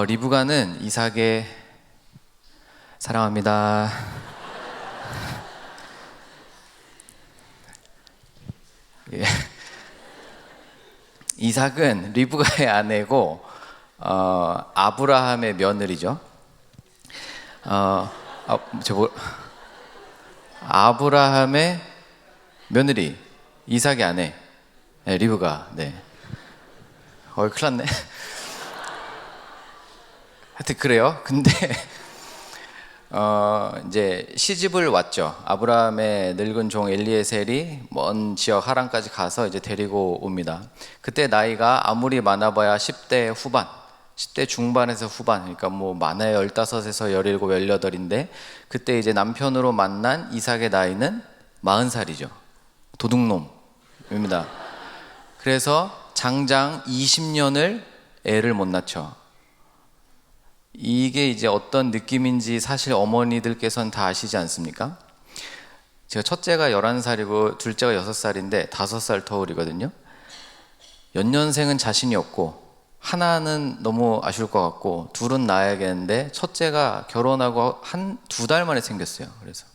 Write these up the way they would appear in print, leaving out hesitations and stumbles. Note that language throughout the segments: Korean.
리브가는 이삭의 사랑합니다. 예. 이삭은 리브가의 아내고 아브라함의 며느리죠. 아브라함의 며느리, 이삭의 아내, 네, 리브가. 네. 큰일 났네. 하여튼 그래요. 근데 이제 시집을 왔죠. 아브라함의 늙은 종 엘리에셀이 먼 지역 하란까지 가서 이제 데리고 옵니다. 그때 나이가 아무리 많아봐야 10대 후반, 10대 중반에서 후반, 그러니까 뭐 많아야 15에서 17, 18인데 그때 이제 남편으로 만난 이삭의 나이는 40살이죠. 도둑놈입니다. 그래서 장장 20년을 애를 못 낳죠. 이게 이제 어떤 느낌인지 사실 어머니들께서는 다 아시지 않습니까? 제가 첫째가 11살이고 둘째가 6살인데 5살 터울이거든요. 연년생은 자신이 없고 하나는 너무 아쉬울 것 같고 둘은 낳아야겠는데 첫째가 결혼하고 한 2달 만에 생겼어요. 그래서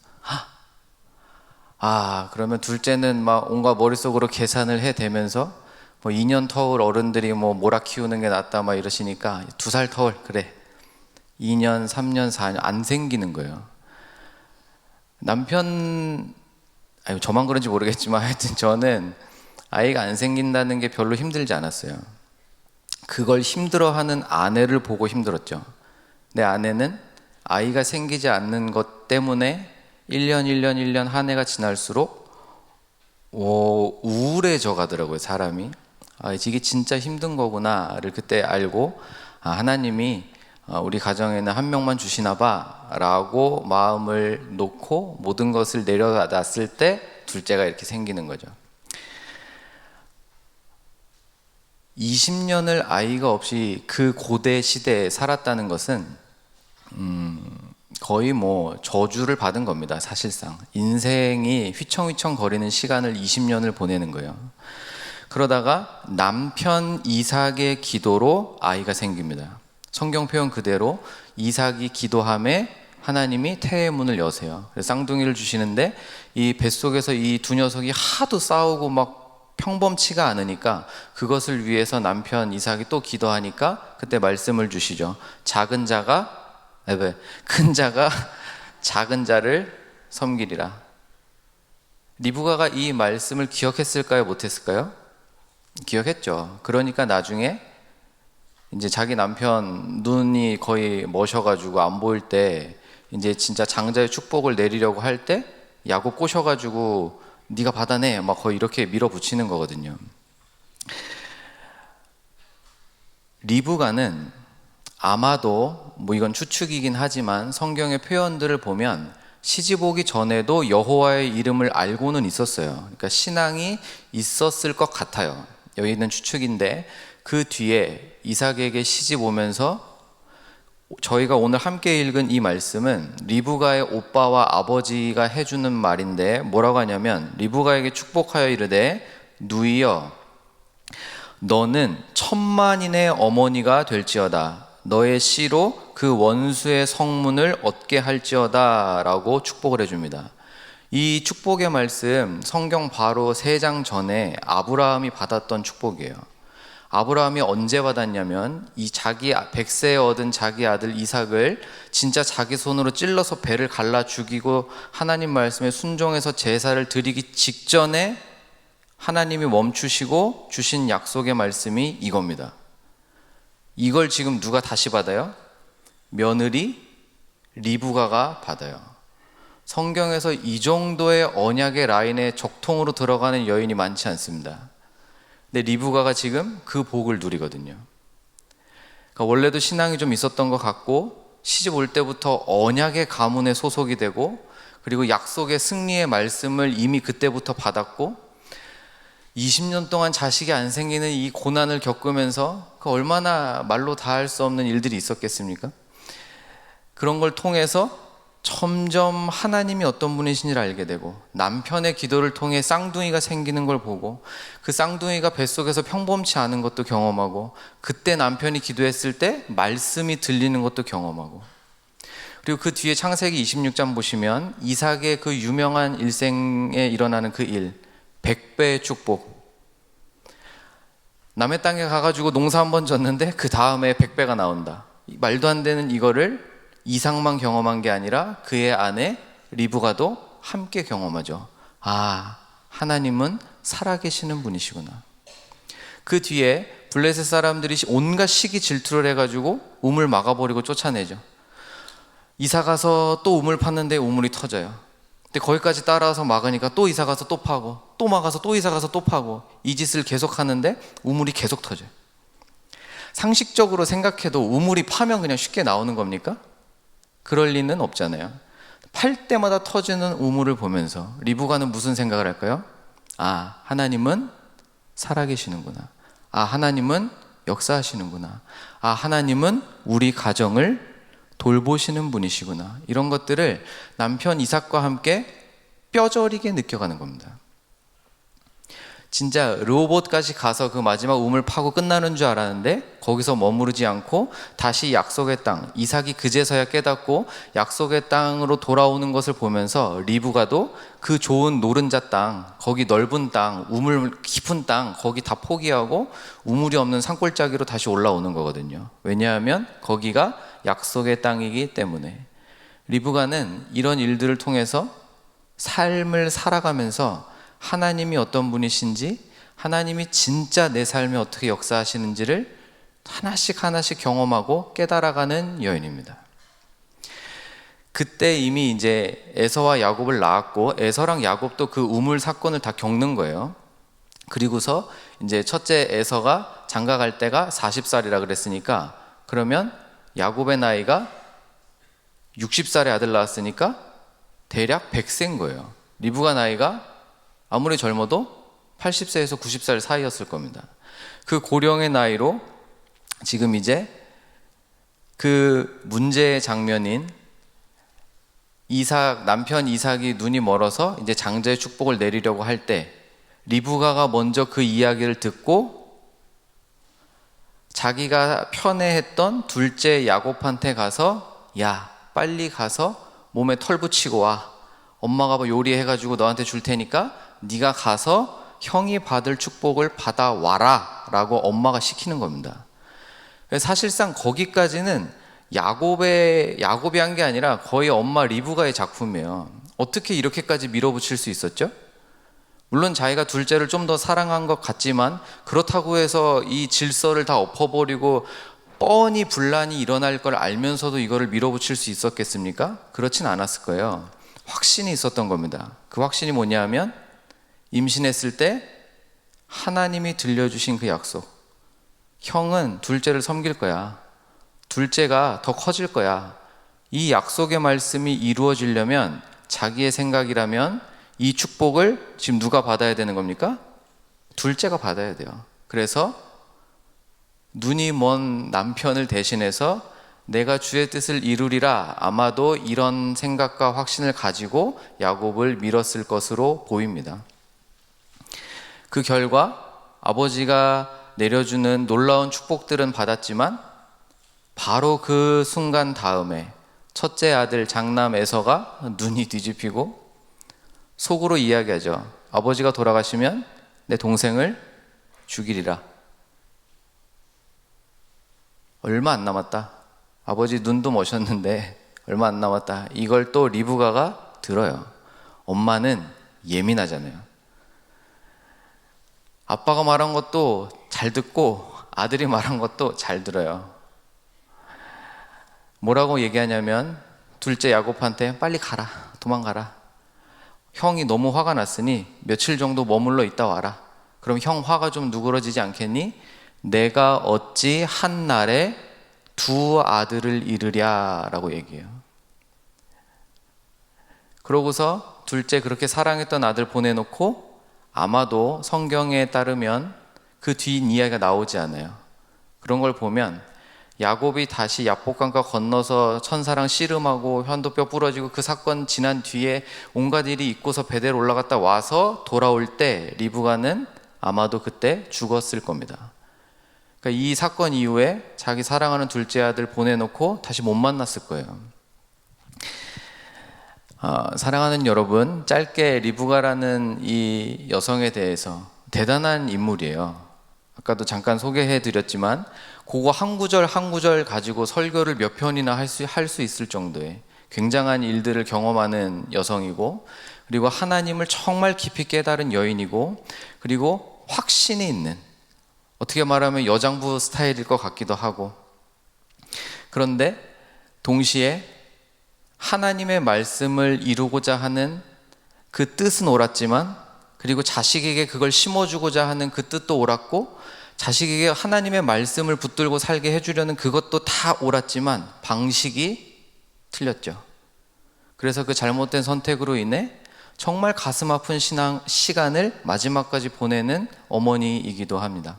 그러면 둘째는 막 온갖 머릿속으로 계산을 해대면서 뭐 2년 터울 어른들이 뭐 몰아 키우는 게 낫다 막 이러시니까 2살 터울 그래 2년, 3년, 4년 안 생기는 거예요. 저만 그런지 모르겠지만 하여튼 저는 아이가 안 생긴다는 게 별로 힘들지 않았어요. 그걸 힘들어하는 아내를 보고 힘들었죠. 내 아내는 아이가 생기지 않는 것 때문에 1년 한 해가 지날수록 우울해져 가더라고요, 사람이. 이게 진짜 힘든 거구나를 그때 알고 하나님이 우리 가정에는 한 명만 주시나 봐 라고 마음을 놓고 모든 것을 내려놨을 때 둘째가 이렇게 생기는 거죠. 20년을 아이가 없이 그 고대 시대에 살았다는 것은 거의 뭐 저주를 받은 겁니다. 사실상 인생이 휘청휘청 거리는 시간을 20년을 보내는 거예요. 그러다가 남편 이삭의 기도로 아이가 생깁니다. 성경 표현 그대로 이삭이 기도함에 하나님이 태의 문을 여세요. 그래서 쌍둥이를 주시는데 이 뱃속에서 이 두 녀석이 하도 싸우고 막 평범치가 않으니까 그것을 위해서 남편 이삭이 또 기도하니까 그때 말씀을 주시죠. 큰 자가 작은 자를 섬기리라. 리브가가 이 말씀을 기억했을까요? 못했을까요? 기억했죠. 그러니까 나중에 이제 자기 남편 눈이 거의 머셔가지고 안 보일 때 이제 진짜 장자의 축복을 내리려고 할 때 야곱 꼬셔가지고 네가 받아내 막 거의 이렇게 밀어붙이는 거거든요. 리브가는 아마도 뭐 이건 추측이긴 하지만 성경의 표현들을 보면 시집 오기 전에도 여호와의 이름을 알고는 있었어요. 그러니까 신앙이 있었을 것 같아요. 여기는 추측인데 그 뒤에 이삭에게 시집 오면서 저희가 오늘 함께 읽은 이 말씀은 리브가의 오빠와 아버지가 해주는 말인데 뭐라고 하냐면 리브가에게 축복하여 이르되 누이여 너는 1000만인의 어머니가 될지어다 너의 씨로 그 원수의 성문을 얻게 할지어다 라고 축복을 해줍니다. 이 축복의 말씀 성경 바로 3장 전에 아브라함이 받았던 축복이에요. 아브라함이 언제 받았냐면 이 자기 100세에 얻은 자기 아들 이삭을 진짜 자기 손으로 찔러서 배를 갈라 죽이고 하나님 말씀에 순종해서 제사를 드리기 직전에 하나님이 멈추시고 주신 약속의 말씀이 이겁니다. 이걸 지금 누가 다시 받아요? 며느리 리브가가 받아요. 성경에서 이 정도의 언약의 라인에 적통으로 들어가는 여인이 많지 않습니다. 근데 리브가가 지금 그 복을 누리거든요. 그러니까 원래도 신앙이 좀 있었던 것 같고 시집 올 때부터 언약의 가문에 소속이 되고 그리고 약속의 승리의 말씀을 이미 그때부터 받았고 20년 동안 자식이 안 생기는 이 고난을 겪으면서 그 얼마나 말로 다 할 수 없는 일들이 있었겠습니까? 그런 걸 통해서 점점 하나님이 어떤 분이신지를 알게 되고, 남편의 기도를 통해 쌍둥이가 생기는 걸 보고, 그 쌍둥이가 뱃속에서 평범치 않은 것도 경험하고, 그때 남편이 기도했을 때 말씀이 들리는 것도 경험하고, 그리고 그 뒤에 창세기 26장 보시면 이삭의 그 유명한 일생에 일어나는 그 일, 100배의 축복. 남의 땅에 가가지고 농사 한 번 졌는데 그 다음에 100배가 나온다. 말도 안 되는 이거를 이삭만 경험한 게 아니라 그의 아내 리브가도 함께 경험하죠. 아, 하나님은 살아계시는 분이시구나. 그 뒤에 블레셋 사람들이 온갖 시기 질투를 해가지고 우물 막아버리고 쫓아내죠. 이사 가서 또 우물 팠는데 우물이 터져요. 근데 거기까지 따라와서 막으니까 또 이사 가서 또 파고, 또 막아서 또 이사 가서 또 파고, 이 짓을 계속 하는데 우물이 계속 터져요. 상식적으로 생각해도 우물이 파면 그냥 쉽게 나오는 겁니까? 그럴 리는 없잖아요. 팔 때마다 터지는 우물을 보면서 리브가는 무슨 생각을 할까요? 아, 하나님은 살아계시는구나. 아, 하나님은 역사하시는구나. 아, 하나님은 우리 가정을 돌보시는 분이시구나. 이런 것들을 남편 이삭과 함께 뼈저리게 느껴가는 겁니다. 진짜 르호봇까지 가서 그 마지막 우물 파고 끝나는 줄 알았는데 거기서 머무르지 않고 다시 약속의 땅, 이삭이 그제서야 깨닫고 약속의 땅으로 돌아오는 것을 보면서 리브가도 그 좋은 노른자 땅, 거기 넓은 땅, 우물 깊은 땅, 거기 다 포기하고 우물이 없는 산골짜기로 다시 올라오는 거거든요. 왜냐하면 거기가 약속의 땅이기 때문에. 리브가는 이런 일들을 통해서 삶을 살아가면서 하나님이 어떤 분이신지, 하나님이 진짜 내 삶에 어떻게 역사하시는지를 하나씩 하나씩 경험하고 깨달아가는 여인입니다. 그때 이미 이제 에서와 야곱을 낳았고, 에서랑 야곱도 그 우물 사건을 다 겪는 거예요. 그리고서 이제 첫째 에서가 장가 갈 때가 40살이라 그랬으니까, 그러면 야곱의 나이가 60살에 아들 낳았으니까 대략 100세인 거예요. 리브가 나이가 아무리 젊어도 80세에서 90살 사이였을 겁니다. 그 고령의 나이로 지금 이제 그 문제의 장면인 이삭, 남편 이삭이 눈이 멀어서 이제 장자의 축복을 내리려고 할 때 리브가가 먼저 그 이야기를 듣고 자기가 편애했던 둘째 야곱한테 가서, 야, 빨리 가서 몸에 털 붙이고 와. 엄마가 뭐 요리해가지고 너한테 줄 테니까 네가 가서 형이 받을 축복을 받아와라 라고 엄마가 시키는 겁니다. 사실상 거기까지는 야곱이 한 게 아니라 거의 엄마 리브가의 작품이에요. 어떻게 이렇게까지 밀어붙일 수 있었죠? 물론 자기가 둘째를 좀 더 사랑한 것 같지만 그렇다고 해서 이 질서를 다 엎어버리고 뻔히 분란이 일어날 걸 알면서도 이거를 밀어붙일 수 있었겠습니까? 그렇진 않았을 거예요. 확신이 있었던 겁니다. 그 확신이 뭐냐면 임신했을 때 하나님이 들려주신 그 약속. 형은 둘째를 섬길 거야. 둘째가 더 커질 거야. 이 약속의 말씀이 이루어지려면 자기의 생각이라면 이 축복을 지금 누가 받아야 되는 겁니까? 둘째가 받아야 돼요. 그래서 눈이 먼 남편을 대신해서 내가 주의 뜻을 이루리라, 아마도 이런 생각과 확신을 가지고 야곱을 밀었을 것으로 보입니다. 그 결과 아버지가 내려주는 놀라운 축복들은 받았지만 바로 그 순간 다음에 첫째 아들 장남 에서가 눈이 뒤집히고 속으로 이야기하죠. 아버지가 돌아가시면 내 동생을 죽이리라. 얼마 안 남았다. 아버지 눈도 머셨는데 얼마 안 남았다. 이걸 또 리브가가 들어요. 엄마는 예민하잖아요. 아빠가 말한 것도 잘 듣고 아들이 말한 것도 잘 들어요. 뭐라고 얘기하냐면 둘째 야곱한테 빨리 가라, 도망가라. 형이 너무 화가 났으니 며칠 정도 머물러 있다 와라. 그럼 형 화가 좀 누그러지지 않겠니? 내가 어찌 한 날에 두 아들을 잃으랴 라고 얘기해요. 그러고서 둘째 그렇게 사랑했던 아들 보내놓고 아마도 성경에 따르면 그 뒷 이야기가 나오지 않아요. 그런 걸 보면 야곱이 다시 야복강가 건너서 천사랑 씨름하고 현도뼈 부러지고 그 사건 지난 뒤에 온갖 일이 있고서 베델 올라갔다 와서 돌아올 때 리브가는 아마도 그때 죽었을 겁니다. 그러니까 이 사건 이후에 자기 사랑하는 둘째 아들 보내놓고 다시 못 만났을 거예요. 사랑하는 여러분, 짧게 리브가라는 이 여성에 대해서 대단한 인물이에요. 아까도 잠깐 소개해 드렸지만 그거 한 구절 한 구절 가지고 설교를 몇 편이나 할 수 있을 정도의 굉장한 일들을 경험하는 여성이고, 그리고 하나님을 정말 깊이 깨달은 여인이고, 그리고 확신이 있는, 어떻게 말하면 여장부 스타일일 것 같기도 하고, 그런데 동시에 하나님의 말씀을 이루고자 하는 그 뜻은 옳았지만, 그리고 자식에게 그걸 심어주고자 하는 그 뜻도 옳았고, 자식에게 하나님의 말씀을 붙들고 살게 해주려는 그것도 다 옳았지만 방식이 틀렸죠. 그래서 그 잘못된 선택으로 인해 정말 가슴 아픈 시간을 마지막까지 보내는 어머니이기도 합니다.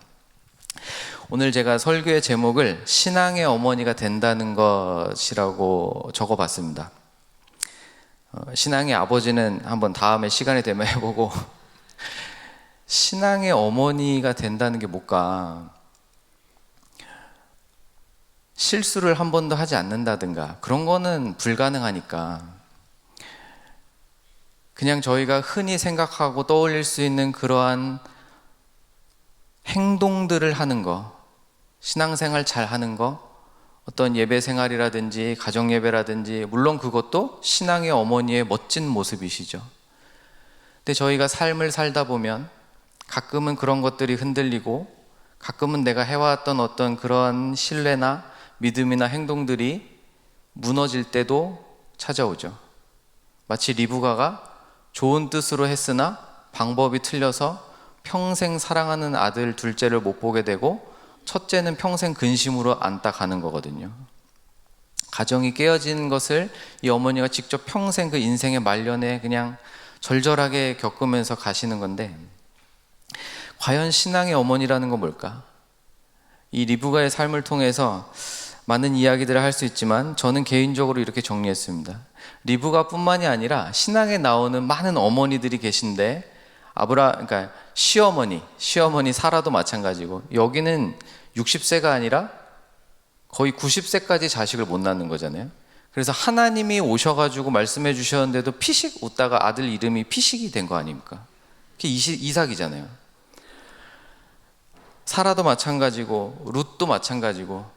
오늘 제가 설교의 제목을 신앙의 어머니가 된다는 것이라고 적어봤습니다. 신앙의 아버지는 한번 다음에 시간이 되면 해보고, 신앙의 어머니가 된다는 게 뭘까? 실수를 한 번도 하지 않는다든가 그런 거는 불가능하니까 그냥 저희가 흔히 생각하고 떠올릴 수 있는 그러한 행동들을 하는 거, 신앙생활 잘 하는 거, 어떤 예배 생활이라든지 가정 예배라든지, 물론 그것도 신앙의 어머니의 멋진 모습이시죠. 근데 저희가 삶을 살다 보면 가끔은 그런 것들이 흔들리고, 가끔은 내가 해왔던 어떤 그런 신뢰나 믿음이나 행동들이 무너질 때도 찾아오죠. 마치 리브가가 좋은 뜻으로 했으나 방법이 틀려서 평생 사랑하는 아들 둘째를 못 보게 되고, 첫째는 평생 근심으로 안다 가는 거거든요. 가정이 깨어진 것을 이 어머니가 직접 평생 그 인생의 말년에 그냥 절절하게 겪으면서 가시는 건데, 과연 신앙의 어머니라는 건 뭘까? 이 리브가의 삶을 통해서 많은 이야기들을 할 수 있지만 저는 개인적으로 이렇게 정리했습니다. 리브가뿐만이 아니라 신앙에 나오는 많은 어머니들이 계신데, 그러니까 시어머니 사라도 마찬가지고, 여기는 60세가 아니라 거의 90세까지 자식을 못 낳는 거잖아요. 그래서 하나님이 오셔가지고 말씀해 주셨는데도 피식 웃다가 아들 이름이 피식이 된 거 아닙니까? 그게 이삭이잖아요. 사라도 마찬가지고, 룻도 마찬가지고,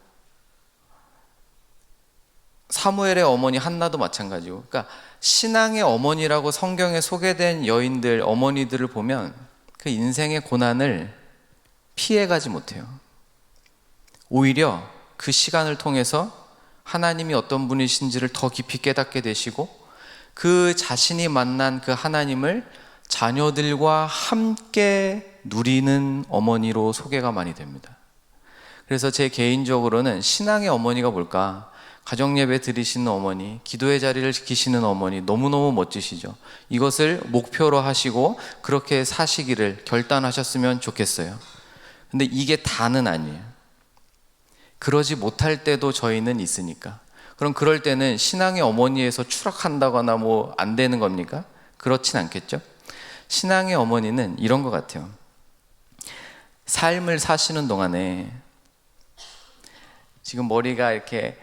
사무엘의 어머니 한나도 마찬가지고. 그러니까 신앙의 어머니라고 성경에 소개된 여인들, 어머니들을 보면 그 인생의 고난을 피해가지 못해요. 오히려 그 시간을 통해서 하나님이 어떤 분이신지를 더 깊이 깨닫게 되시고, 그 자신이 만난 그 하나님을 자녀들과 함께 누리는 어머니로 소개가 많이 됩니다. 그래서 제 개인적으로는 신앙의 어머니가 뭘까? 가정예배 드리시는 어머니, 기도의 자리를 지키시는 어머니, 너무너무 멋지시죠. 이것을 목표로 하시고 그렇게 사시기를 결단하셨으면 좋겠어요. 근데 이게 다는 아니에요. 그러지 못할 때도 저희는 있으니까. 그럼 그럴 때는 신앙의 어머니에서 추락한다거나 뭐 안 되는 겁니까? 그렇진 않겠죠? 신앙의 어머니는 이런 것 같아요. 삶을 사시는 동안에, 지금 머리가 이렇게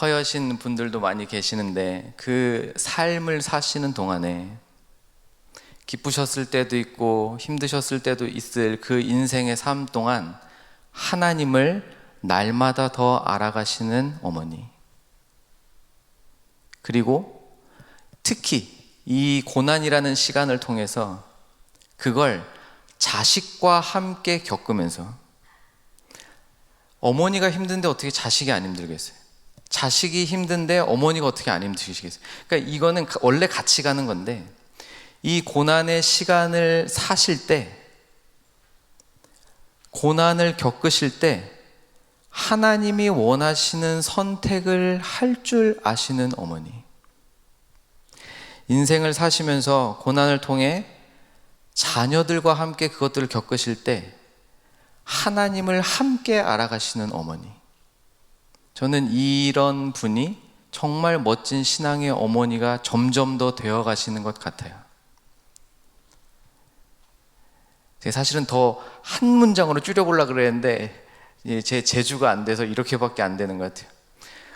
허여신 분들도 많이 계시는데, 그 삶을 사시는 동안에 기쁘셨을 때도 있고 힘드셨을 때도 있을 그 인생의 삶 동안 하나님을 날마다 더 알아가시는 어머니, 그리고 특히 이 고난이라는 시간을 통해서 그걸 자식과 함께 겪으면서, 어머니가 힘든데 어떻게 자식이 안 힘들겠어요? 자식이 힘든데 어머니가 어떻게 안 힘드시겠어요? 그러니까 이거는 원래 같이 가는 건데, 이 고난의 시간을 사실 때, 고난을 겪으실 때 하나님이 원하시는 선택을 할 줄 아시는 어머니, 인생을 사시면서 고난을 통해 자녀들과 함께 그것들을 겪으실 때 하나님을 함께 알아가시는 어머니, 저는 이런 분이 정말 멋진 신앙의 어머니가 점점 더 되어 가시는 것 같아요. 제가 사실은 더 한 문장으로 줄여보려고 그랬는데 제 재주가 안 돼서 이렇게밖에 안 되는 것 같아요.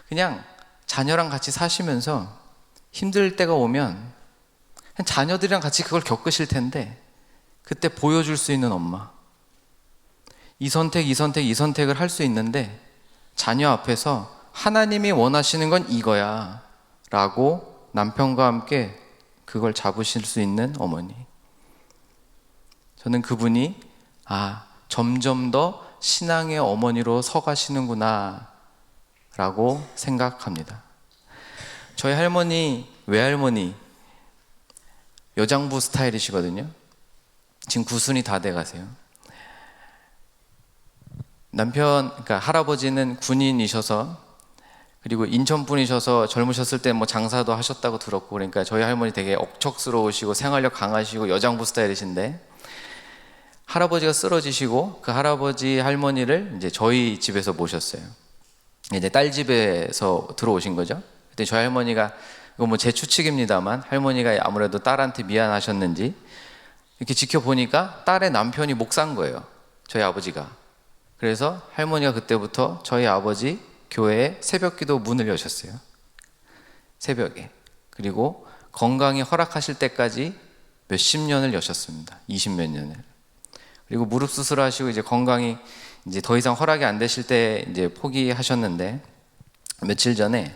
그냥 자녀랑 같이 사시면서 힘들 때가 오면 자녀들이랑 같이 그걸 겪으실 텐데 그때 보여줄 수 있는 엄마, 이 선택을 할 수 있는데 자녀 앞에서 하나님이 원하시는 건 이거야 라고 남편과 함께 그걸 잡으실 수 있는 어머니. 저는 그분이 점점 더 신앙의 어머니로 서가시는구나 라고 생각합니다. 저희 할머니, 외할머니 여장부 스타일이시거든요. 지금 9순이 다 돼 가세요. 그러니까 할아버지는 군인이셔서, 그리고 인천 분이셔서 젊으셨을 때 뭐 장사도 하셨다고 들었고, 그러니까 저희 할머니 되게 억척스러우시고 생활력 강하시고 여장부 스타일이신데, 할아버지가 쓰러지시고 그 할아버지 할머니를 이제 저희 집에서 모셨어요. 이제 딸 집에서 들어오신 거죠. 그때 저희 할머니가, 이거 뭐 제 추측입니다만, 할머니가 아무래도 딸한테 미안하셨는지 이렇게 지켜보니까 딸의 남편이 목사인 거예요, 저희 아버지가. 그래서 할머니가 그때부터 저희 아버지 교회에 새벽기도 문을 여셨어요, 새벽에. 그리고 건강이 허락하실 때까지 몇십 년을 여셨습니다. 20몇 년을. 그리고 무릎 수술하시고 이제 건강이 이제 더 이상 허락이 안 되실 때 이제 포기하셨는데, 며칠 전에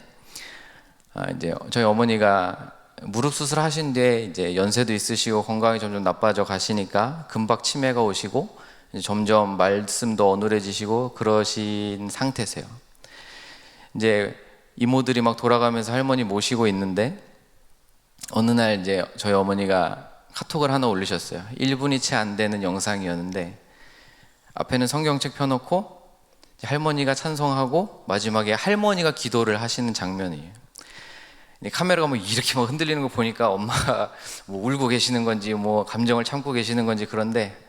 이제 저희 어머니가 무릎 수술하신 뒤에 이제 연세도 있으시고 건강이 점점 나빠져 가시니까 금박 치매가 오시고 이제 점점 말씀도 어눌해지시고 그러신 상태세요. 이제 이모들이 막 돌아가면서 할머니 모시고 있는데, 어느 날 이제 저희 어머니가 카톡을 하나 올리셨어요. 1분이 채 안 되는 영상이었는데, 앞에는 성경책 펴놓고 할머니가 찬송하고 마지막에 할머니가 기도를 하시는 장면이에요. 카메라가 뭐 이렇게 막 흔들리는 거 보니까 엄마가 뭐 울고 계시는 건지 뭐 감정을 참고 계시는 건지, 그런데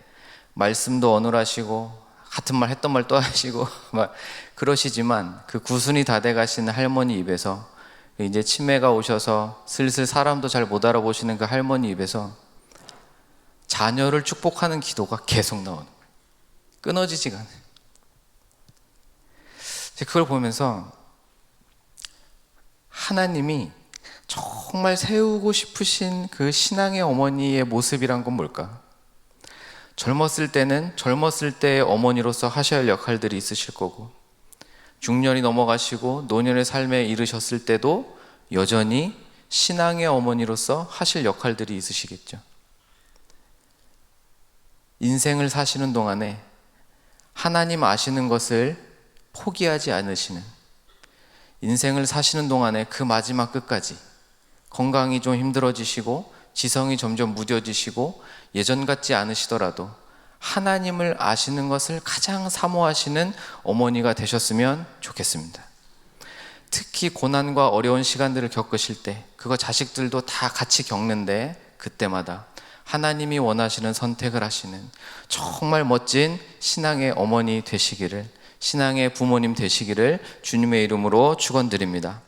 말씀도 어눌하시고 같은 말 했던 말 또 하시고 막 그러시지만, 그 9순이 다 돼 가시는 할머니 입에서, 이제 치매가 오셔서 슬슬 사람도 잘 못 알아보시는 그 할머니 입에서 자녀를 축복하는 기도가 계속 나오는 거예요. 끊어지지가 않아요. 그걸 보면서 하나님이 정말 세우고 싶으신 그 신앙의 어머니의 모습이란 건 뭘까? 젊었을 때는 젊었을 때의 어머니로서 하셔야 할 역할들이 있으실 거고, 중년이 넘어가시고 노년의 삶에 이르셨을 때도 여전히 신앙의 어머니로서 하실 역할들이 있으시겠죠. 인생을 사시는 동안에 하나님 아시는 것을 포기하지 않으시는, 인생을 사시는 동안에 그 마지막 끝까지 건강이 좀 힘들어지시고 지성이 점점 무뎌지시고 예전 같지 않으시더라도 하나님을 아시는 것을 가장 사모하시는 어머니가 되셨으면 좋겠습니다. 특히 고난과 어려운 시간들을 겪으실 때, 그거 자식들도 다 같이 겪는데, 그때마다 하나님이 원하시는 선택을 하시는 정말 멋진 신앙의 어머니 되시기를, 신앙의 부모님 되시기를 주님의 이름으로 축원드립니다.